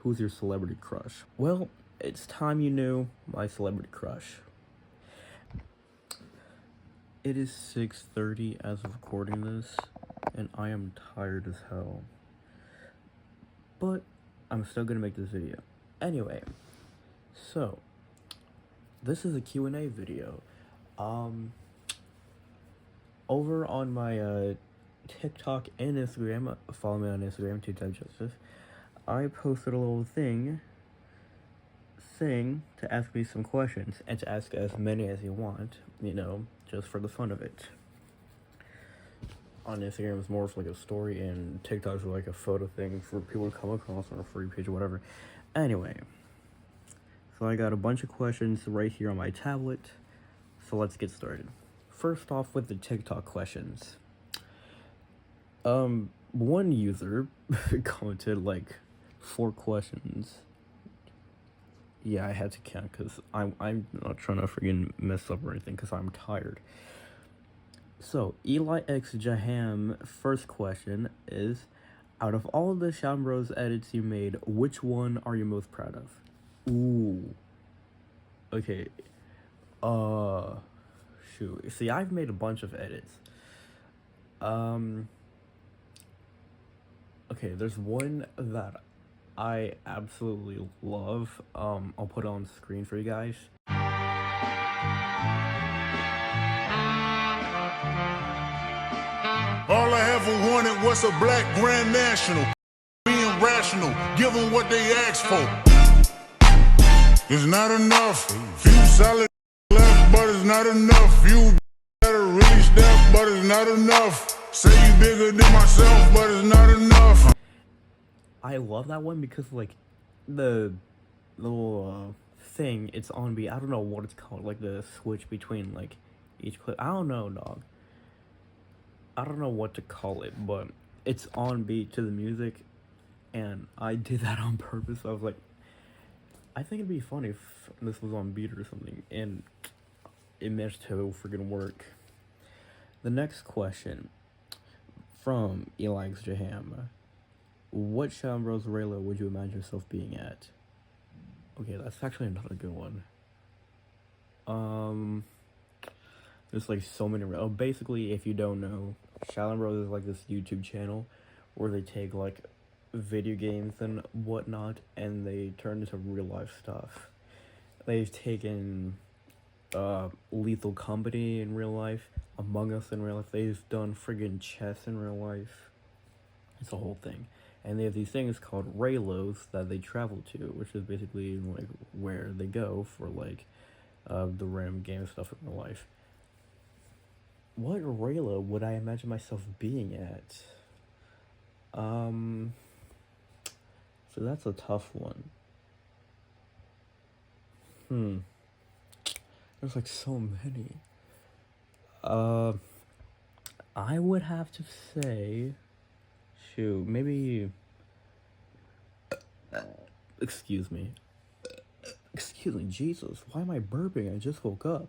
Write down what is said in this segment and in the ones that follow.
Who's your celebrity crush? Well, it's time you knew my celebrity crush. It is 6:30 as of recording this, and I am tired as hell. But I'm still gonna make this video. Anyway, so this is a Q&A video. Over on my TikTok and Instagram, follow me on Instagram, TwoTypeJoseph, I posted a little thing to ask me some questions, and to ask as many as you want, just for the fun of it. On Instagram, it's more of like a story, and TikTok is like a photo thing for people to come across on a free page or whatever. Anyway, so I got a bunch of questions right here on my tablet, so let's get started. First off with the TikTok questions. One user commented like 4 questions. Yeah, I had to count because I'm not trying to freaking mess up or anything because I'm tired. So, Eli X Jaham, first question is, out of all of the Shadow Bros edits you made, which one are you most proud of? Ooh. Okay. Shoot. See, I've made a bunch of edits. Okay, there's one that I absolutely love. I'll put it on screen for you guys. All I ever wanted was a black Grand National. Being rational, give them what they ask for. It's not enough. Few solid left, but it's not enough. You better really step, but it's not enough. Say you bigger than myself, but it's not enough. I love that one because, like, the little thing, it's on beat. I don't know what it's called, like the switch between like each clip. I don't know, dog. I don't know what to call it, but it's on beat to the music, and I did that on purpose. I was like, I think it'd be funny if this was on beat or something, and it managed to freaking work. The next question from Eli X Jaham. What Shadow Bros Raylo would you imagine yourself being at? Okay, that's actually another good one. There's like so many. Basically, if you don't know, Shadow Bros is like this YouTube channel where they take like video games and whatnot, and they turn into real life stuff. They've taken Lethal Company in real life, Among Us in real life. They've done friggin' chess in real life. It's a whole thing. And they have these things called Raylos that they travel to, which is basically like where they go for like the random game stuff in real life. What Raylo would I imagine myself being at? So that's a tough one. There's like so many. I would have to say, shoot, maybe. Excuse me, Jesus, why am I burping? I just woke up.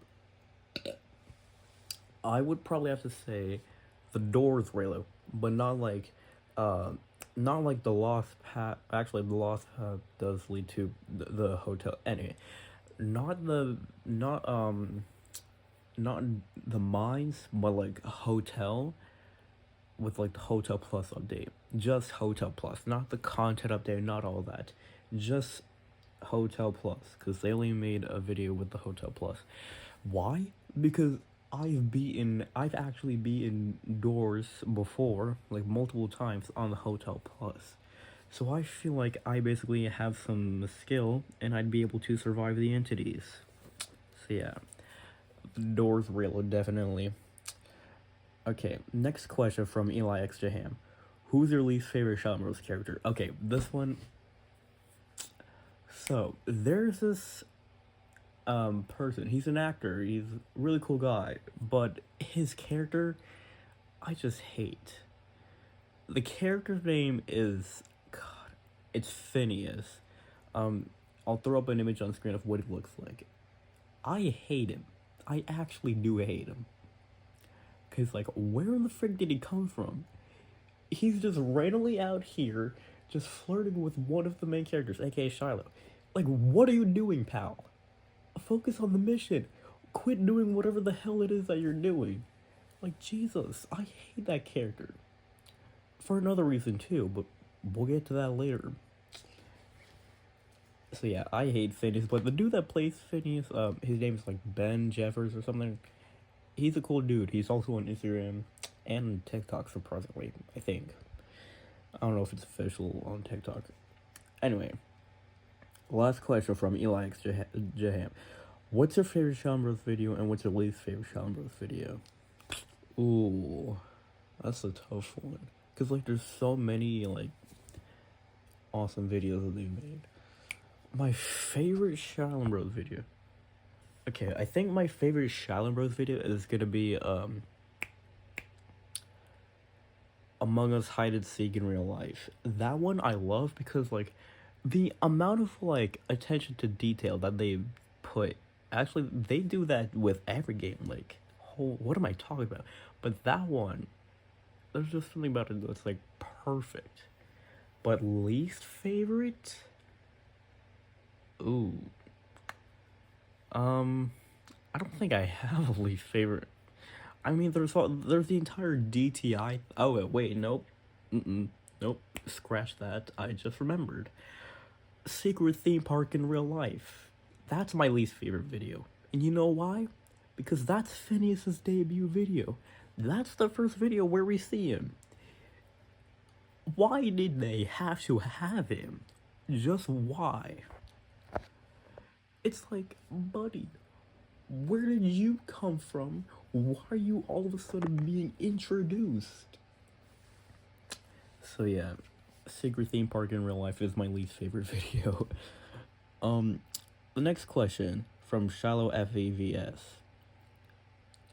I would probably have to say the Doors Raylo, but not like the Lost Path. Actually, the Lost Path does lead to the hotel. Anyway, not the mines, but like a hotel with like the Hotel Plus update. Just Hotel Plus, not the content update, not all that. Just Hotel Plus, because they only made a video with the Hotel Plus. Why? Because I've actually beaten Doors before, like multiple times on the Hotel Plus. So I feel like I basically have some skill, and I'd be able to survive the entities. So yeah, Doors Raylo, definitely. Okay, next question from Eli X Jaham. Who's your least favorite Shadow Bros character? Okay, this one. So, there's this person. He's an actor. He's a really cool guy. But his character, I just hate. The character's name is, God, it's Phineas. I'll throw up an image on screen of what he looks like. I hate him. I actually do hate him. Because, like, where in the frick did he come from? He's just randomly out here, just flirting with one of the main characters, aka Shiloh. Like, what are you doing, pal? Focus on the mission. Quit doing whatever the hell it is that you're doing. Like, Jesus, I hate that character. For another reason, too, but we'll get to that later. So yeah, I hate Phineas, but the dude that plays Phineas, his name is like Ben Jeffers or something. He's a cool dude. He's also on Instagram and TikTok, surprisingly, I think. I don't know if it's official on TikTok. Anyway, last question from Eli X Jaham. What's your favorite Sean Bros video and what's your least favorite Sean Bros video? Ooh, that's a tough one. Cause like there's so many like awesome videos that they've made. My favorite Shaolin Bros video. Okay, I think my favorite Shaolin Bros video is gonna be Among Us Hide and Seek in Real Life. That one I love because like the amount of like attention to detail that they put. Actually, they do that with every game. Like, what am I talking about? But that one, there's just something about it that's like perfect. But least favorite? Ooh. I don't think I have a least favorite. I mean, there's the entire DTI. Oh wait, nope, nope. Scratch that. I just remembered. Secret theme park in real life. That's my least favorite video, and you know why? Because that's Phineas's debut video. That's the first video where we see him. Why did they have to have him? Just why? It's like, buddy, where did you come from? Why are you all of a sudden being introduced? So yeah, Secret Theme Park in Real Life is my least favorite video. The next question from Shallow FAVS.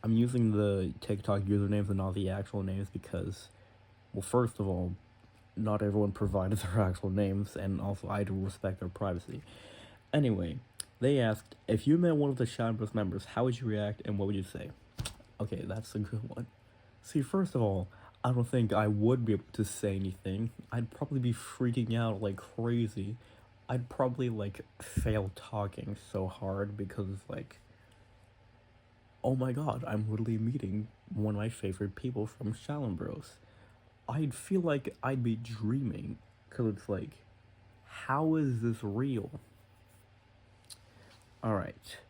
I'm using the TikTok usernames and not the actual names because, well, first of all, not everyone provided their actual names, and also I do respect their privacy. Anyway, they asked, if you met one of the Shaolin Bros members, how would you react and what would you say? Okay, that's a good one. See, first of all, I don't think I would be able to say anything. I'd probably be freaking out like crazy. I'd probably like fail talking so hard because like, oh my god, I'm literally meeting one of my favorite people from Shaolin Bros. I'd feel like I'd be dreaming because it's like, how is this real? Alright.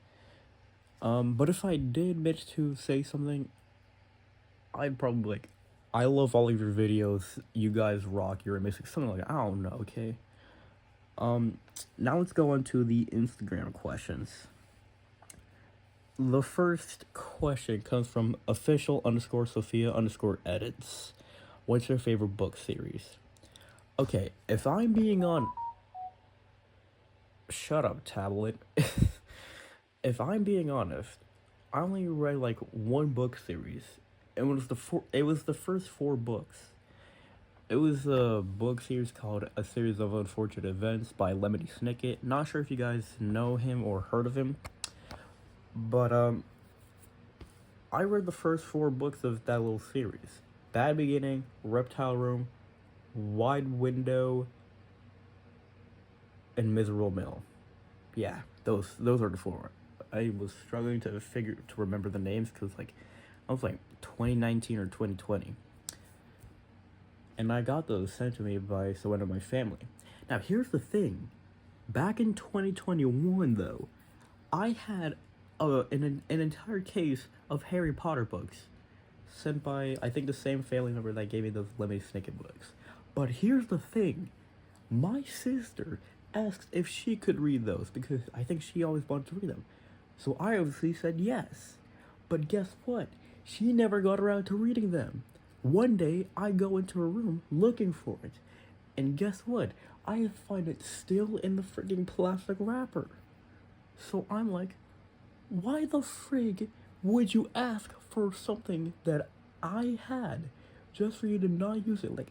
But if I did manage to say something, I'd probably like, I love all of your videos, you guys rock, you're amazing, something like, I don't know, okay? Now let's go on to the Instagram questions. The first question comes from official_Sophia_edits. What's your favorite book series? Okay, if I'm being on... Shut up, tablet. If I'm being honest, I only read like one book series. It was the first 4 books. It was a book series called A Series of Unfortunate Events by Lemony Snicket. Not sure if you guys know him or heard of him. But I read the first 4 books of that little series. Bad Beginning, Reptile Room, Wide Window, and Miserable Mill. Yeah, those are the 4. I was struggling to remember the names because like I was like 2019 or 2020. And I got those sent to me by someone in my family. Now here's the thing. Back in 2021 though, I had an entire case of Harry Potter books sent by, I think, the same family member that gave me those Lemony Snicket books. But here's the thing. My sister asked if she could read those because I think she always wanted to read them. So I obviously said yes. But guess what? She never got around to reading them. One day, I go into her room looking for it. And guess what? I find it still in the friggin' plastic wrapper. So I'm like, why the frig would you ask for something that I had just for you to not use it? Like,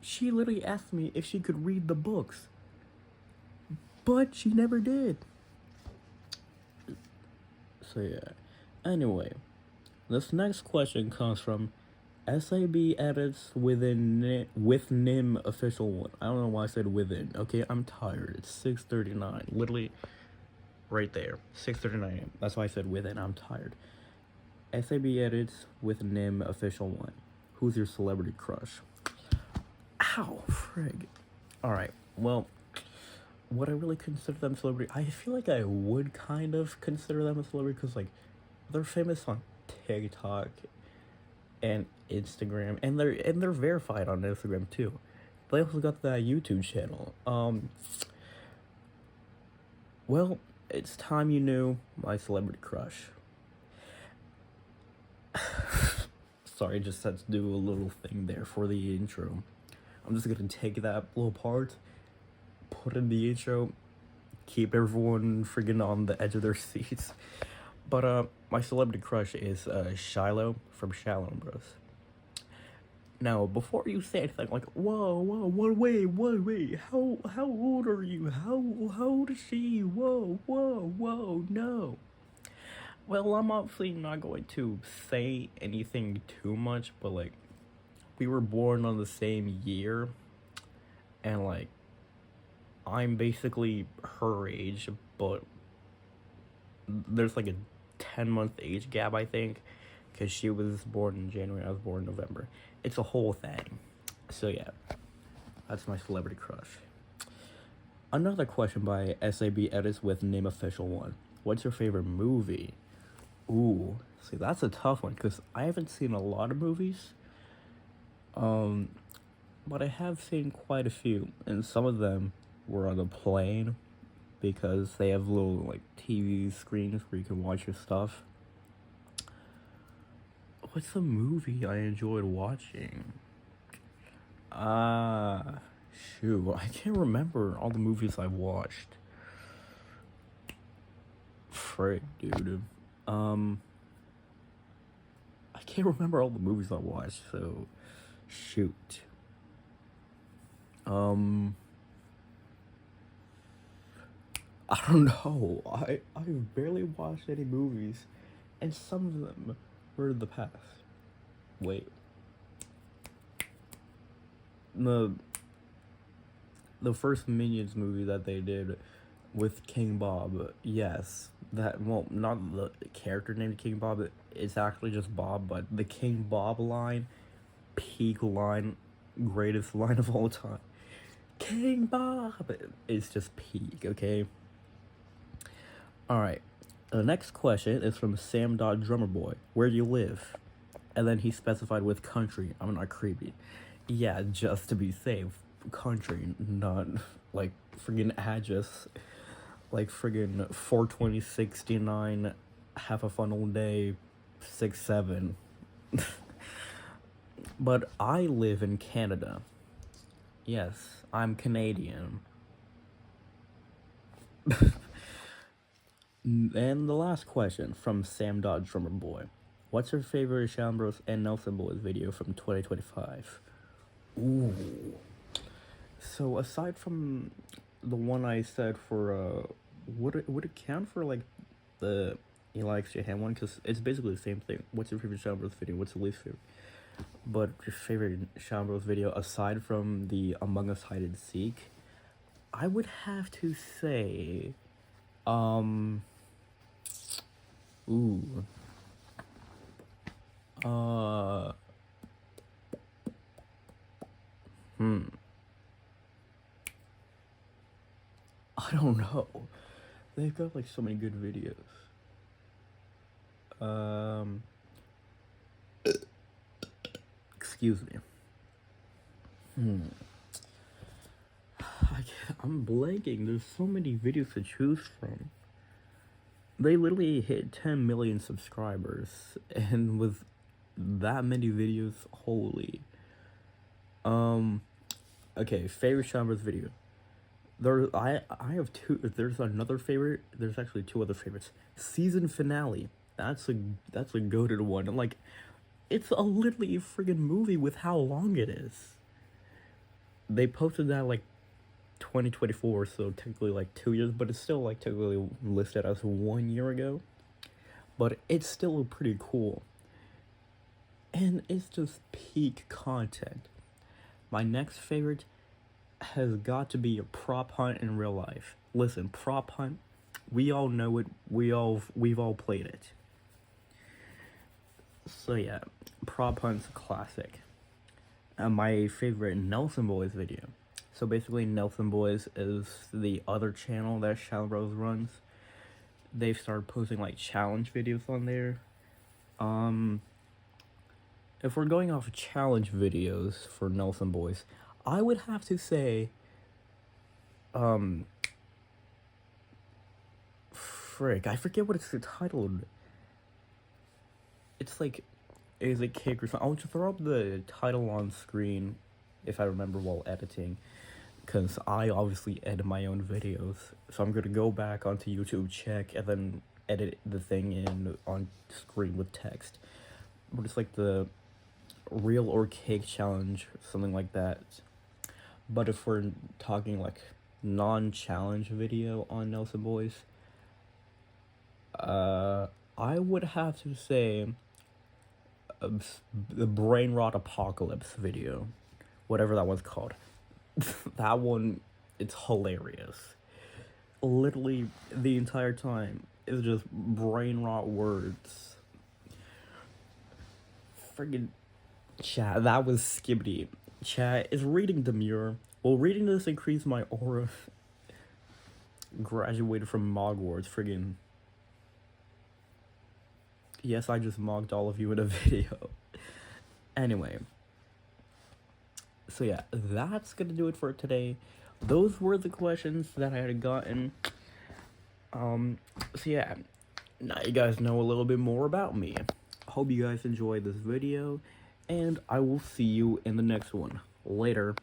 she literally asked me if she could read the books. But she never did. So yeah. Anyway, this next question comes from SAB edits with Nim official one. I don't know why I said within. Okay, I'm tired. It's 6:39. Literally right there. 6:39 a.m. That's why I said within. I'm tired. SAB edits with Nim official one. Who's your celebrity crush? Ow, frig. Alright, well, would I really consider them celebrity? I feel like I would kind of consider them a celebrity because, like, they're famous on TikTok and Instagram, and they're verified on Instagram too. They also got that YouTube channel. Well, it's time you knew my celebrity crush. Sorry, just had to do a little thing there for the intro. I'm just gonna take that little part, put in the intro, keep everyone friggin' on the edge of their seats. But my celebrity crush is Shiloh from Shallow Bros. Now, before you say anything like, whoa, wait, how old are you? How old is she? Whoa, no. Well, I'm obviously not going to say anything too much, but, like, we were born on the same year, and, like, I'm basically her age, but there's, like, a 10-month age gap, I think, because she was born in January, I was born in November. It's a whole thing. So, yeah, that's my celebrity crush. Another question by SAB Edits with Name Official One. What's your favorite movie? Ooh, see, that's a tough one, because I haven't seen a lot of movies. But I have seen quite a few, and some of them were on a plane, because they have little, like, TV screens where you can watch your stuff. What's a movie I enjoyed watching? Shoot, I can't remember all the movies I've watched. Frick, dude. I can't remember all the movies I watched, so shoot. I don't know. I've barely watched any movies, and some of them were in the past. Wait. The first Minions movie that they did with King Bob, yes. That, well, not the character named King Bob, it's actually just Bob, but the King Bob line, peak line, greatest line of all time. King Bob is just peak, okay? Alright, the next question is from Sam Drummerboy. Where do you live? And then he specified with country. I'm not creepy. Yeah, just to be safe. Country, not like friggin' address. Like friggin' 42069, have a fun all day, 6-7. But I live in Canada. Yes, I'm Canadian. And the last question from Sam Drummerboy. What's your favorite Shambros and Nelson Boys video from 2025? Ooh. So aside from the one I said for would it count for like the Eli X J Ham one? Because it's basically the same thing. What's your favorite Shambros video? What's your least favorite? But your favorite Shambros video aside from the Among Us Hide and Seek, I would have to say, ooh. I don't know. They've got like so many good videos. Excuse me. I'm blanking. There's so many videos to choose from. They literally hit 10 million subscribers, and with that many videos, holy. Okay, favorite Chambers video. I have two. There's another favorite. There's actually two other favorites. Season finale. That's a goated one. Like, it's a literally friggin' movie with how long it is. They posted that like 2024, so technically like 2 years, but it's still like technically listed as 1 year ago. But it's still pretty cool. and it's just peak content. My next favorite has got to be a prop hunt in real life. Listen, prop hunt, we all know it. We've all played it. So yeah, prop hunt's a classic. My favorite Nelson Boys video. So basically, Nelson Boys is the other channel that Shadow Bros runs. They've started posting like challenge videos on there. If we're going off challenge videos for Nelson Boys, I would have to say, frick, I forget what it's titled. It's like, is it Kick or something? I'll just throw up the title on screen if I remember while editing, because I obviously edit my own videos. So I'm gonna go back onto YouTube, check, and then edit the thing in on screen with text. But it's like the Real or Cake Challenge, something like that. But if we're talking like non-challenge video on Nelson Boys, I would have to say the Brain Rot Apocalypse video, whatever that one's called. That one, it's hilarious. Literally the entire time is just brain rot words. Friggin' chat, that was Skibbity. Chat is reading demure. Well, reading this increased my aura. Graduated from Mogwarts, friggin'. Yes, I just mocked all of you in a video. Anyway. So yeah, that's gonna do it for today. Those were the questions that I had gotten. So yeah, now you guys know a little bit more about me. Hope you guys enjoyed this video, and I will see you in the next one. Later.